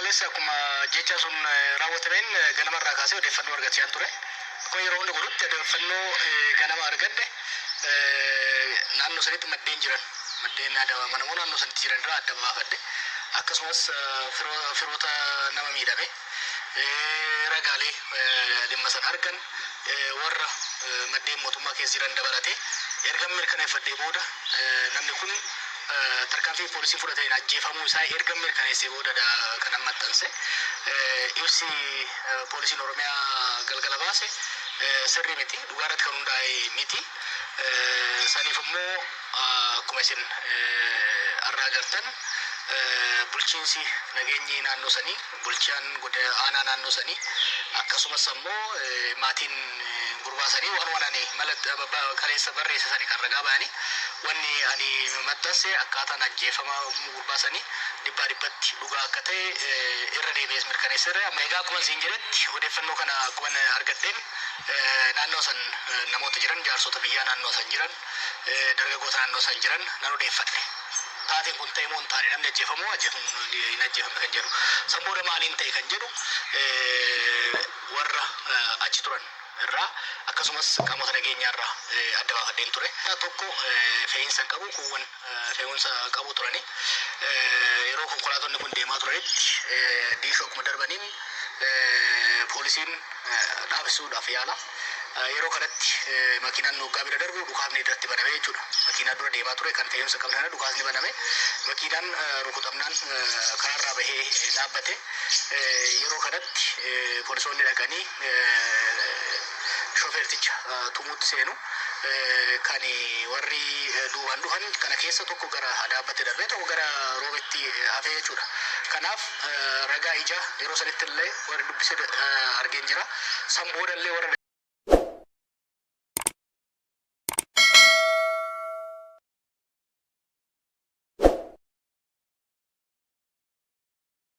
kaleessa akkuma jecha sun raawwatameen ganamarraa kaasee odeeffannoo argachaa ture. Akkuma yeroo hundi godhutti odeeffannoo ganama argadde naannoo sanitti maddeen jiran maddeen naannoo naannoo sanitti jiran irraa adda baafadhe. Akkasumas firoota nama miidhame ragaalee dhimma sana argan warra maddeen mootummaa keessa jiran dabalatee erga mirkaneeffadhee booda namni kun tarkaanfii poolisii fudhateen ajjeefamuu isaa erga mirkaneessee booda kan maxxanse ibsi poolisiin Oromiyaa galgala baase sirrii miti, dhugaarratti kan hundaa'e miti. Saniif immoo akkuma isin arraa agartan bulchiinsi nageenyi naannoo sanii, bulchaan aanaa naannoo sanii akkasumas immoo maatiin gurbaa sanii waan ani kaleessa barreesse sanii kan ragaa ba'anii wanni ani maxxanse akkaataan ajjeefama gurbaa sanii dhibbaa dhibbatti dhugaa akka ta'e irra deebi'ees mirkaneesseera. Amma egaa akkuma isin jedhetti odeeffannoo kana akkuma argadheen naannoo san namoota jiran, jaarsota biyyaa naannoo san jiran, dargaggoota naannoo san jiran nan odeeffadhe. Taateen kun ta'e moo hin taane namni ajjeefamoo hin ajjeefamne kan jedhu sanboora maaliin ta'e kan jedhu warra achi turan irraa akkasumas qaamota nageenyaa irraa adda baafadheen ture. Tokko fe'iinsa hin qabu, kuuwwan fe'umsa qabu turani. Yeroo konkolaattonni kun deemaa turanitti diishoo akkuma darbaniin poolisiin dhaabsisuudhaaf yaala. Yeroo kanatti makiinaan nuugaa bira darbu dhukaasni irratti baname jechuudha. Makiinaa dura deemaa ture kan fe'umsa qabne sana dhukaasni baname. Makiinaan rukutamnaan karaarraa bahee dhaabbate. Yeroo kanatti poolisoonni dhaqanii shooferticha tumuutti seenu. Kan warri duubaan dhufan kana keessa tokko gara dhaabbate darbee tokko gara roobetti hafee jechuudha. Kanaaf ragaa ija yeroo sanitti illee warri dubbise argeen jira. San booda illee warra